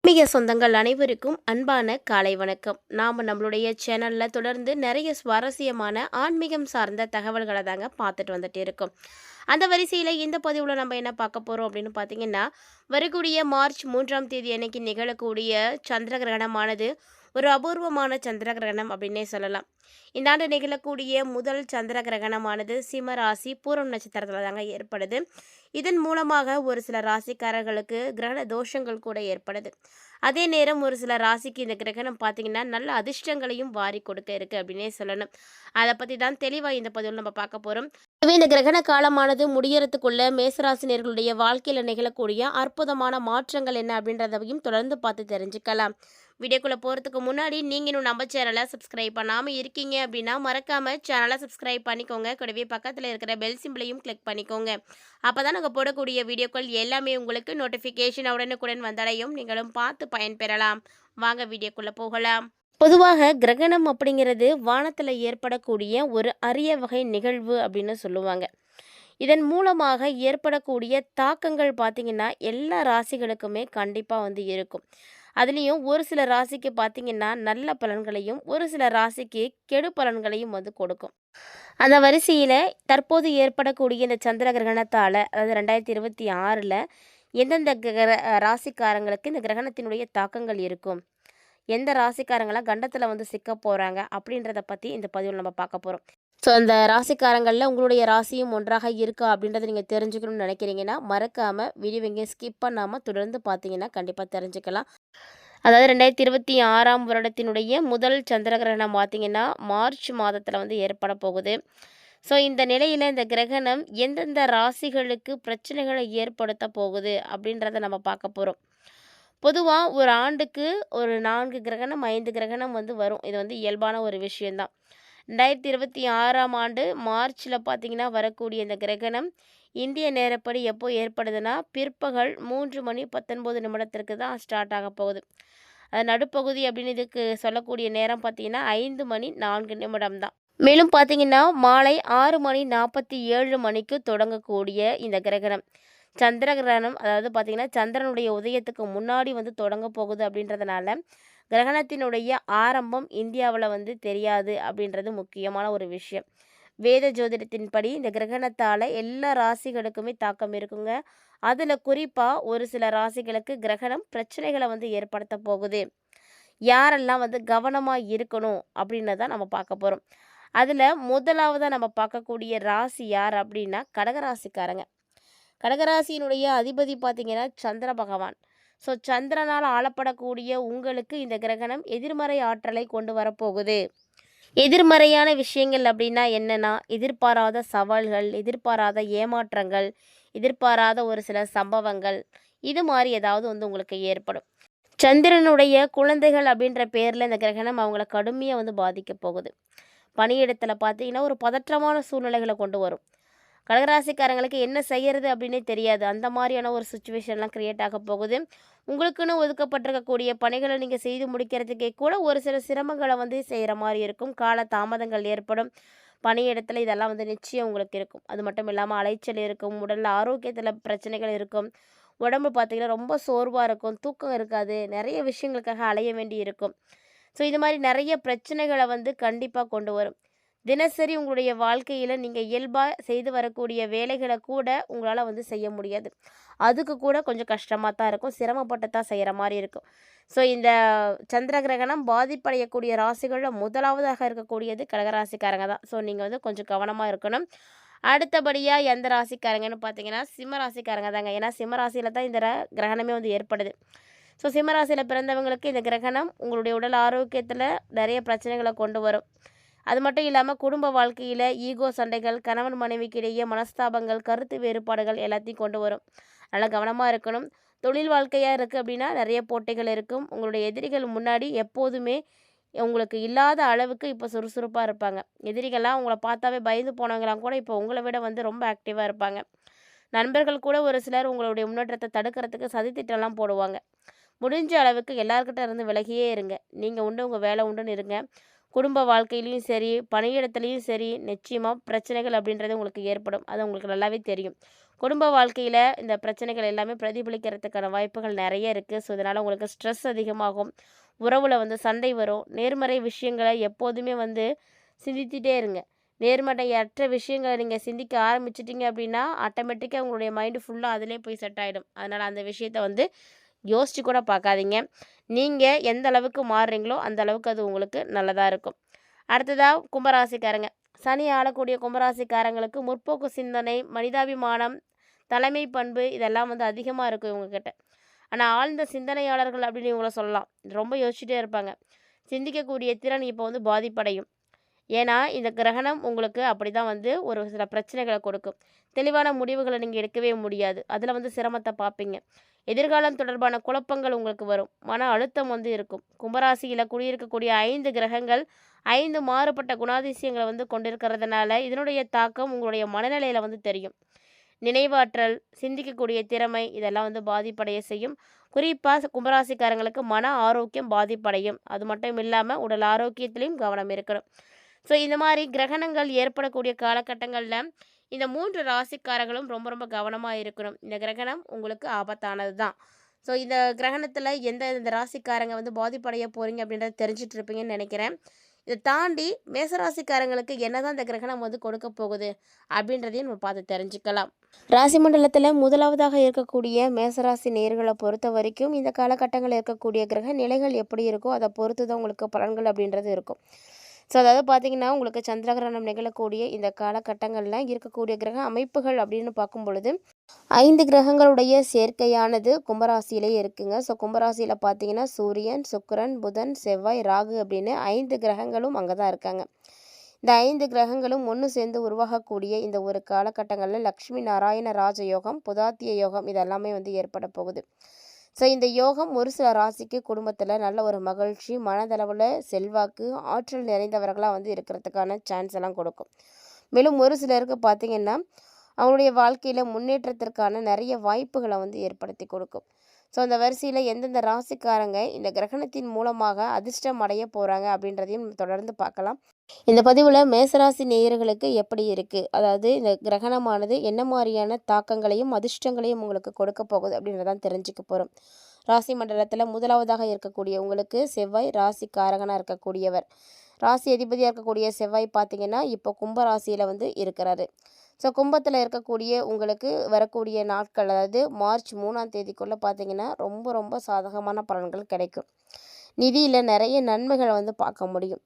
ஆன்மீக சொந்தங்கள் அனைவருக்கும் அன்பான காலை வணக்கம். நாம் நம்மளுடைய சேனலில் தொடர்ந்து நிறைய சுவாரஸ்யமான ஆன்மீகம் சார்ந்த தகவல்களை தாங்க பார்த்துட்டு வந்துட்டு இருக்கோம். அந்த வரிசையில் இந்த பதிவில் நம்ம என்ன பார்க்க போகிறோம் அப்படின்னு பார்த்தீங்கன்னா, வரக்கூடிய மார்ச் 3ஆம் தேதி அன்னைக்கு நிகழக்கூடிய சந்திர கிரகணமானது ஒரு அபூர்வமான சந்திர கிரகணம் அப்படின்னே சொல்லலாம். இந்த ஆண்டு நிகழக்கூடிய முதல் சந்திர கிரகணமானது சிம்ம ராசி பூரம் நட்சத்திரத்தில் தாங்க ஏற்படுது. இதன் மூலமாக ஒரு சில ராசிக்காரர்களுக்கு கிரகண தோஷங்கள் கூட ஏற்படுது. அதே நேரம் ஒரு சில ராசிக்கு இந்த கிரகணம் பார்த்தீங்கன்னா நல்ல அதிர்ஷ்டங்களையும் வாரி கொடுக்க இருக்கு அப்படின்னே சொல்லணும். அதை பற்றி தான் தெளிவாக இந்த பதிவில் நம்ம பார்க்க போகிறோம். எனவே இந்த கிரகண காலமானது முடியறதுக்குள்ள மேசராசினியர்களுடைய வாழ்க்கையில் நிகழக்கூடிய அற்புதமான மாற்றங்கள் என்ன அப்படின்றதையும் தொடர்ந்து பார்த்து தெரிஞ்சுக்கலாம். வீடியோக்குள்ளே போகிறதுக்கு முன்னாடி நீங்கள் இன்னும் நம்ம சேனலை சப்ஸ்கிரைப் பண்ணாமல் இருக்கீங்க அப்படின்னா மறக்காமல் சேனலை சப்ஸ்கிரைப் பண்ணிக்கோங்க. கூடவே பக்கத்தில் இருக்கிற பெல் சிம்பிளையும் கிளிக் பண்ணிக்கோங்க. அப்போ தான் நாங்கள் போடக்கூடிய வீடியோக்கள் எல்லாமே உங்களுக்கு நோட்டிஃபிகேஷன் உடனுக்குடன் வந்தடையும். நீங்களும் பார்த்து பயன்பெறலாம். வாங்க வீடியோக்குள்ளே போகலாம். பொதுவாக கிரகணம் அப்படிங்கிறது வானத்தில் ஏற்படக்கூடிய ஒரு அரிய வகை நிகழ்வு அப்படின்னு சொல்லுவாங்க. இதன் மூலமாக ஏற்படக்கூடிய தாக்கங்கள் பார்த்திங்கன்னா எல்லா ராசிகளுக்குமே கண்டிப்பாக இருக்கும். அதுலேயும் ஒரு சில ராசிக்கு பார்த்திங்கன்னா நல்ல பலன்களையும் ஒரு சில ராசிக்கு கெடு பலன்களையும் கொடுக்கும். அந்த வரிசையில் தற்போது ஏற்படக்கூடிய இந்த சந்திர கிரகணத்தால், அதாவது 2026 எந்தெந்த ராசிக்காரங்களுக்கு இந்த கிரகணத்தினுடைய தாக்கங்கள் இருக்கும், எந்த ராசிக்காரங்களாம் கண்டத்தில் சிக்க போகிறாங்க அப்படின்றத பற்றி இந்த பதிவில் நம்ம பார்க்க போகிறோம். ஸோ அந்த ராசிக்காரங்களில் உங்களுடைய ராசியும் ஒன்றாக இருக்கா அப்படின்றத நீங்கள் தெரிஞ்சுக்கணும்னு நினைக்கிறீங்கன்னா மறக்காமல் வீடியோ எங்கேயும் ஸ்கிப் பண்ணாமல் தொடர்ந்து பார்த்தீங்கன்னா கண்டிப்பாக தெரிஞ்சுக்கலாம். அதாவது 2026 வருடத்தினுடைய முதல் சந்திர கிரகணம் பார்த்திங்கன்னா மார்ச் மாதத்தில் ஏற்பட போகுது. ஸோ இந்த நிலையில் இந்த கிரகணம் எந்தெந்த ராசிகளுக்கு பிரச்சனைகளை ஏற்படுத்த போகுது அப்படின்றத நம்ம பார்க்க போகிறோம். பொதுவாக ஒரு ஆண்டுக்கு ஒரு 4 கிரகணம் 5 கிரகணம் வரும். இது இயல்பான ஒரு விஷயந்தான். 2026 மார்ச்சில் பார்த்திங்கன்னா வரக்கூடிய இந்த கிரகணம் இந்திய நேரப்படி எப்போ ஏற்படுதுன்னா பிற்பகல் 3:19 தான் ஸ்டார்ட் ஆக போகுது. அது நடுப்பகுதி அப்படின்னு இதுக்கு சொல்லக்கூடிய நேரம் பார்த்திங்கன்னா 5:04 தான். மேலும் பார்த்திங்கன்னா மாலை 6:47 தொடங்கக்கூடிய இந்த கிரகணம் சந்திர கிரகணம், அதாவது பார்த்திங்கன்னா சந்திரனுடைய உதயத்துக்கு முன்னாடி தொடங்க போகுது. அப்படின்றதுனால கிரகணத்தினுடைய ஆரம்பம் இந்தியாவில் தெரியாது அப்படின்றது முக்கியமான ஒரு விஷயம். வேத ஜோதிடத்தின்படி இந்த கிரகணத்தால் எல்லா ராசிகளுக்குமே தாக்கம் இருக்குங்க. அதில் குறிப்பாக ஒரு சில ராசிகளுக்கு கிரகணம் பிரச்சனைகளை ஏற்படுத்த போகுது. யாரெல்லாம் கவனமாக இருக்கணும் அப்படின்னதான் நம்ம பார்க்க போகிறோம். அதில் முதலாவதாக நம்ம பார்க்கக்கூடிய ராசி யார் அப்படின்னா கடகராசிக்காரங்க. கடகராசியினுடைய அதிபதி பார்த்திங்கன்னா சந்திர பகவான். ஸோ சந்திரனால் ஆளப்படக்கூடிய உங்களுக்கு இந்த கிரகணம் எதிர்மறை ஆற்றலை கொண்டு வரப்போகுது. எதிர்மறையான விஷயங்கள் அப்படின்னா என்னென்னா, எதிர்பாராத சவால்கள், எதிர்பாராத ஏமாற்றங்கள், எதிர்பாராத ஒரு சில சம்பவங்கள், இது மாதிரி ஏதாவது உங்களுக்கு ஏற்படும். சந்திரனுடைய குழந்தைகள் அப்படின்ற பேரில் இந்த கிரகணம் அவங்கள கடுமையாக பாதிக்க போகுது. பணியிடத்தில் பார்த்தீங்கன்னா ஒரு பதற்றமான சூழ்நிலைகளை கொண்டு வரும். கடகராசிக்காரங்களுக்கு என்ன செய்கிறது அப்படின்னே தெரியாது. அந்த மாதிரியான ஒரு சுச்சுவேஷன்லாம் க்ரியேட் ஆக போகுது. உங்களுக்குன்னு ஒதுக்கப்பட்டிருக்கக்கூடிய பணிகளை நீங்கள் செய்து முடிக்கிறதுக்கே கூட ஒரு சில சிரமங்களை செய்கிற மாதிரி இருக்கும். கால தாமதங்கள் ஏற்படும். பணியிடத்தில் இதெல்லாம் நிச்சயம் உங்களுக்கு இருக்கும். அது மட்டும் இல்லாமல் அலைச்சல் இருக்கும். உடலில் ஆரோக்கியத்தில் பிரச்சனைகள் இருக்கும். உடம்பு பார்த்திங்கன்னா ரொம்ப சோர்வாக இருக்கும். தூக்கம் இருக்காது. நிறைய விஷயங்களுக்காக அலைய வேண்டி இருக்கும். ஸோ இது மாதிரி நிறைய பிரச்சனைகளை கண்டிப்பாக கொண்டு வரும். தினசரி உங்களுடைய வாழ்க்கையில் நீங்கள் இயல்பாக செய்து வரக்கூடிய வேலைகளை கூட உங்களால் செய்ய முடியாது. அதுக்கு கூட கொஞ்சம் கஷ்டமாக தான் இருக்கும். சிரமப்பட்டு தான் செய்கிற மாதிரி இருக்கும். ஸோ இந்த சந்திர கிரகணம் பாதிப்படையக்கூடிய ராசிகளில் முதலாவதாக இருக்கக்கூடியது கடகராசிக்காரங்க தான். ஸோ நீங்கள் கொஞ்சம் கவனமாக இருக்கணும். அடுத்தபடியாக எந்த ராசிக்காரங்கன்னு பார்த்தீங்கன்னா சிம்ம ராசிக்காரங்க தாங்க. ஏன்னா சிம்ம ராசியில் தான் இந்த கிரகணமே ஏற்படுது. ஸோ சிம்ம ராசியில் பிறந்தவங்களுக்கு இந்த கிரகணம் உங்களுடைய உடல் ஆரோக்கியத்தில் நிறைய பிரச்சனைகளை கொண்டு வரும். அது மட்டும் இல்லாமல் குடும்ப வாழ்க்கையில் ஈகோ சண்டைகள், கணவன் மனைவிக்கு இடையே மனஸ்தாபங்கள், கருத்து வேறுபாடுகள் எல்லாத்தையும் கொண்டு வரும். நல்லா கவனமாக இருக்கணும். தொழில் வாழ்க்கையாக இருக்குது அப்படின்னா நிறைய போட்டிகள் இருக்கும். உங்களுடைய எதிரிகள் முன்னாடி எப்போதுமே உங்களுக்கு இல்லாத அளவுக்கு இப்போ சுறுசுறுப்பாக இருப்பாங்க. எதிரிகள்லாம் உங்களை பார்த்தாவே பயந்து போனவங்களாம் கூட இப்போ உங்களை விட ரொம்ப ஆக்டிவாக இருப்பாங்க. நண்பர்கள் கூட ஒரு சிலர் உங்களுடைய முன்னேற்றத்தை தடுக்கிறதுக்கு சதித்திட்டம்லாம் போடுவாங்க. முடிஞ்ச அளவுக்கு எல்லாருக்கிட்ட இருந்து விலகியே இருங்க. நீங்கள் உண்டு உங்கள் வேலை உண்டுன்னு இருங்க. குடும்ப வாழ்க்கையிலயும் சரி, பணியிடத்துலயும் சரி, நிச்சயமா பிரச்சனைகள் அப்படின்றது உங்களுக்கு ஏற்படும். அது உங்களுக்கு நல்லாவே தெரியும். குடும்ப வாழ்க்கையில இந்த பிரச்சனைகள் எல்லாமே பிரதிபலிக்கிறதுக்கான வாய்ப்புகள் நெறைய இருக்கு. ஸோ, இதனால உங்களுக்கு ஸ்ட்ரெஸ் அதிகமாகும். உறவுல வந்து சண்டை வரும். நேர்மறை விஷயங்கள எப்போதுமே வந்து சிந்தித்துட்டே இருங்க. நேர்மறையற்ற விஷயங்கள நீங்க சிந்திக்க ஆரம்பிச்சுட்டீங்க அப்படின்னா, ஆட்டோமேட்டிக்கா உங்களுடைய மைண்டு ஃபுல்லா அதிலயே போய் செட் ஆயிடும். அதனால அந்த விஷயத்த வந்து யோசிச்சு கூட பார்க்காதீங்க. நீங்க எந்த அளவுக்கு மாறுறீங்களோ, அந்த அளவுக்கு அது உங்களுக்கு நல்லதா இருக்கும். அடுத்ததா கும்பராசிக்காரங்க. சனி ஆளக்கூடிய கும்பராசிக்காரங்களுக்கு முற்போக்கு சிந்தனை, மனிதாபிமானம், தலைமை பண்பு இதெல்லாம் வந்து அதிகமா இருக்கும் இவங்ககிட்ட. ஆனா ஆழ்ந்த சிந்தனையாளர்கள் அப்படின்னு இவங்கள சொல்லலாம். ரொம்ப யோசிச்சுட்டே இருப்பாங்க. சிந்திக்கக்கூடிய திறன் இப்போ வந்து பாதிப்படையும். ஏன்னா, இந்த கிரகணம் உங்களுக்கு அப்படிதான் வந்து ஒரு சில பிரச்சனைகள கொடுக்கும். தெளிவான முடிவுகள நீங்க எடுக்கவே முடியாது. அதில வந்து சிரமத்த பார்ப்பீங்க. எதிர்காலம் தொடர்பான குழப்பங்கள் உங்களுக்கு வரும். மன அழுத்தம் வந்து இருக்கும். கும்பராசியில குடியிருக்கக்கூடிய 5 கிரகங்கள் 5 மாறுபட்ட குணாதிசயங்கள வந்து கொண்டிருக்கிறதுனால, இதனுடைய தாக்கம் உங்களுடைய மனநிலையில வந்து தெரியும். நினைவாற்றல், சிந்திக்கக்கூடிய திறமை இதெல்லாம் வந்து பாதிப்படைய செய்யும். குறிப்பா கும்பராசிக்காரங்களுக்கு மன ஆரோக்கியம் பாதிப்படையும். அது மட்டும் இல்லாம உடல் ஆரோக்கியத்திலயும் கவனம் இருக்கணும். ஸோ இந்த மாரி கிரகணங்கள் ஏற்படக்கூடிய காலகட்டங்கள்ல, இந்த 3 ராசிக்காரர்களும் ரொம்ப ரொம்ப கவனமா இருக்கணும். இந்த கிரகணம் உங்களுக்கு ஆபத்தானது தான். ஸோ இந்த கிரகணத்தில இந்த ராசிக்காரங்க வந்து பாதிப்படைய போறீங்க அப்படின்றத தெரிஞ்சுட்டு இருப்பீங்கன்னு நெனைக்கிறேன். இத தாண்டி மேசராசிக்காரங்களுக்கு என்னதான் இந்த கிரகணம் வந்து கொடுக்க போகுது அப்படின்றதையும் நம்ம பார்த்து தெரிஞ்சுக்கலாம். ராசி மண்டலத்தில் முதலாவதாக இருக்கக்கூடிய மேசராசி நேயர்கள பொறுத்தவரைக்கும், இந்த காலகட்டங்கள்ல இருக்கக்கூடிய கிரக நிலைகள் எப்படி இருக்கோ, அத பொறுத்து தான் உங்களுக்கு பலன்கள் அப்படின்றது இருக்கும். ஸோ அதாவது பார்த்தீங்கன்னா, உங்களுக்கு சந்திரகிரகணம் நிகழக்கூடிய இந்த காலகட்டங்கள்ல இருக்கக்கூடிய கிரக அமைப்புகள் அப்படின்னு பார்க்கும் பொழுது, 5 கிரகங்களுடைய சேர்க்கையானது கும்பராசியிலேயே இருக்குங்க. ஸோ கும்பராசியில பார்த்தீங்கன்னா, சூரியன், சுக்கிரன், புதன், செவ்வாய், ராகு அப்படின்னு 5 கிரகங்களும் அங்க தான் இருக்காங்க. இந்த 5 கிரகங்களும் ஒன்று சேர்ந்து உருவாகக்கூடிய இந்த ஒரு காலகட்டங்கள்ல லக்ஷ்மி நாராயண ராஜ யோகம், புதாத்திய யோகம் இதெல்லாமே வந்து ஏற்பட போகுது. ஸோ இந்த யோகம் ஒரு சில ராசிக்கு குடும்பத்தில் நல்ல ஒரு மகிழ்ச்சி, மனதளவில் செல்வாக்கு, ஆற்றல் நிறைந்தவர்களாக வந்து இருக்கிறதுக்கான சான்ஸ் எல்லாம் கொடுக்கும். மேலும் ஒரு சிலருக்கு பார்த்திங்கன்னா, அவங்களுடைய வாழ்க்கையில் முன்னேற்றத்திற்கான நிறைய வாய்ப்புகளை வந்து ஏற்படுத்தி கொடுக்கும். ஸோ அந்த வரிசையில் எந்தெந்த ராசிக்காரங்க இந்த கிரகணத்தின் மூலமாக அதிர்ஷ்டம் அடைய போகிறாங்க அப்படின்றதையும் தொடர்ந்து பார்க்கலாம். இந்த பதிவில் மேசராசி நேயர்களுக்கு எப்படி இருக்குது, அதாவது இந்த கிரகணமானது என்ன மாதிரியான தாக்கங்களையும் அதிர்ஷ்டங்களையும் உங்களுக்கு கொடுக்க போகுது அப்படின்றதான் தெரிஞ்சுக்க போகிறோம். ராசி மண்டலத்தில் முதலாவதாக இருக்கக்கூடிய உங்களுக்கு செவ்வாய் ராசி காரகனாக இருக்கக்கூடியவர். ராசி அதிபதியாக இருக்கக்கூடிய செவ்வாய் பார்த்திங்கன்னா இப்போ கும்ப ராசியில் வந்து இருக்கிறாரு. ஸோ கும்பத்தில் இருக்கக்கூடிய உங்களுக்கு வரக்கூடிய நாட்கள், அதாவது மார்ச் 3ஆம் தேதிக்குள்ளே பார்த்திங்கன்னா ரொம்ப ரொம்ப சாதகமான பலன்கள் கிடைக்கும். நிதியில் நிறைய நன்மைகளை வந்து பார்க்க முடியும்.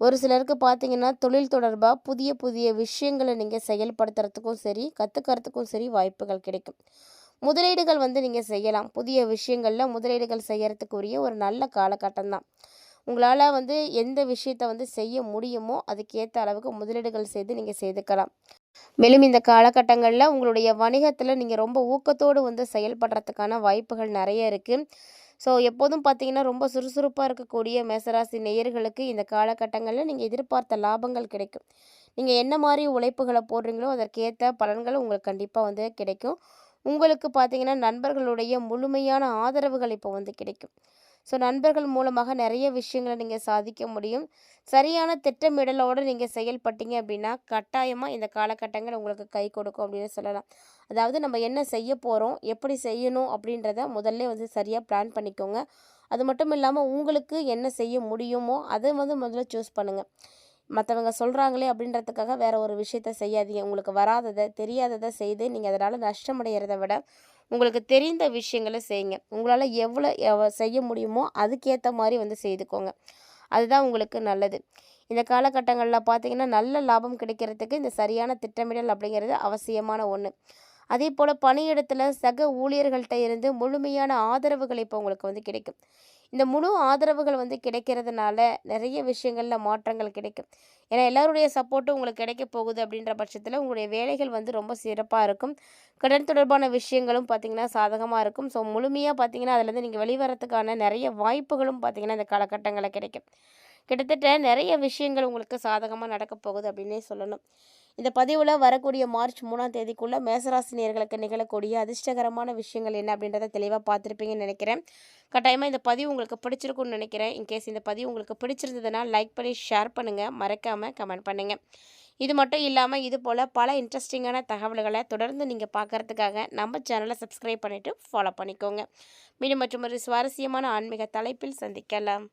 ஒரு சிலருக்கு பார்த்திங்கன்னா, தொழில் தொடர்பாக புதிய புதிய விஷயங்களை நீங்கள் செயல்படுத்துறதுக்கும் சரி, கற்றுக்கிறதுக்கும் சரி வாய்ப்புகள் கிடைக்கும். முதலீடுகள் வந்து நீங்கள் செய்யலாம். புதிய விஷயங்களில் முதலீடுகள் செய்யறதுக்குரிய ஒரு நல்ல காலகட்டம் தான். உங்களால் வந்து எந்த விஷயத்தை வந்து செய்ய முடியுமோ அதுக்கேற்ற அளவுக்கு முதலீடுகள் செய்து நீங்கள் செய்துக்கலாம். மேலும் இந்த காலகட்டங்களில் உங்களுடைய வணிகத்தில் நீங்கள் ரொம்ப ஊக்கத்தோடு வந்து செயல்படுறதுக்கான வாய்ப்புகள் நிறைய இருக்குது. ஸோ எப்போதும் பார்த்தீங்கன்னா ரொம்ப சுறுசுறுப்பாக இருக்கக்கூடிய மேசராசி நேயர்களுக்கு இந்த காலகட்டங்களில் நீங்கள் எதிர்பார்த்த லாபங்கள் கிடைக்கும். நீங்கள் என்ன மாதிரி உழைப்புகளை போடுறீங்களோ அதற்கேற்ற பலன்கள் உங்களுக்கு கண்டிப்பாக வந்து கிடைக்கும். உங்களுக்கு பார்த்தீங்கன்னா நண்பர்களுடைய முழுமையான ஆதரவுகள் இப்போ வந்து கிடைக்கும். ஸோ நண்பர்கள் மூலமாக நிறைய விஷயங்களை நீங்கள் சாதிக்க முடியும். சரியான திட்டமிடலோடு நீங்கள் செயல்பட்டீங்க அப்படின்னா கட்டாயமாக இந்த காலகட்டங்கள் உங்களுக்கு கை கொடுக்கும் அப்படின்னு சொல்லலாம். அதாவது நம்ம என்ன செய்ய போகிறோம், எப்படி செய்யணும் அப்படின்றத முதல்ல வந்து சரியாக பிளான் பண்ணிக்கோங்க. அது மட்டும் இல்லாமல் உங்களுக்கு என்ன செய்ய முடியுமோ அதை வந்து முதல்ல சூஸ் பண்ணுங்கள். மற்றவங்க சொல்கிறாங்களே அப்படின்றதுக்காக வேறு ஒரு விஷயத்த செய்யாதீங்க. உங்களுக்கு வராததை தெரியாததை செய்து நீங்கள் அதனால் நஷ்டமடைகிறத விட உங்களுக்கு தெரிந்த விஷயங்களை செய்யுங்க. உங்களால் எவ்வளோ செய்ய முடியுமோ அதுக்கேற்ற மாதிரி வந்து செய்துக்கோங்க. அதுதான் உங்களுக்கு நல்லது. இந்த காலகட்டங்களில் பார்த்திங்கன்னா நல்ல லாபம் கிடைக்கிறதுக்கு இந்த சரியான திட்டமிடல் அப்படிங்கிறது அவசியமான ஒன்று. அதே போல் பணியிடத்தில் சக ஊழியர்கள்ட்ட இருந்து முழுமையான ஆதரவுகள் இப்போ உங்களுக்கு வந்து கிடைக்கும். இந்த முழு ஆதரவுகள் வந்து கிடைக்கிறதுனால நிறைய விஷயங்களில் மாற்றங்கள் கிடைக்கும். ஏன்னா எல்லாருடைய சப்போர்ட்டும் உங்களுக்கு கிடைக்க போகுது அப்படின்ற பட்சத்தில் உங்களுடைய வேலைகள் வந்து ரொம்ப சிறப்பாக இருக்கும். கடன் தொடர்பான விஷயங்களும் பார்த்திங்கன்னா சாதகமாக இருக்கும். ஸோ முழுமையாக பார்த்திங்கன்னா அதுலேருந்து நீங்கள் வெளிவரத்துக்கான நிறைய வாய்ப்புகளும் பார்த்திங்கன்னா இந்த காலகட்டங்களில் கிடைக்கும். கிட்டத்தட்ட நிறைய விஷயங்கள் உங்களுக்கு சாதகமாக நடக்க போகுது அப்படின்னே சொல்லணும். இந்த பதிவில் வரக்கூடிய மார்ச் 3ஆம் தேதிக்குள்ள மேசராசி நேயர்களுக்கு நிகழக்கூடிய அதிர்ஷ்டகரமான விஷயங்கள் என்ன அப்படின்றத தெளிவாக பார்த்துருப்பீங்கன்னு நினைக்கிறேன். கட்டாயமாக இந்த பதிவு உங்களுக்கு பிடிச்சிருக்குன்னு நினைக்கிறேன். இன்கேஸ் இந்த பதிவு உங்களுக்கு பிடிச்சிருந்ததுன்னா லைக் பண்ணி ஷேர் பண்ணுங்கள், மறக்காமல் கமெண்ட் பண்ணுங்கள். இது மட்டும் இல்லாமல் இது போல் பல இன்ட்ரெஸ்டிங்கான தகவல்களை தொடர்ந்து நீங்கள் பார்க்குறதுக்காக நம்ம சேனலை சப்ஸ்கிரைப் பண்ணிவிட்டு ஃபாலோ பண்ணிக்கோங்க. மீண்டும் மற்றும் ஒரு சுவாரஸ்யமான ஆன்மீக தலைப்பில் சந்திக்கலாம்.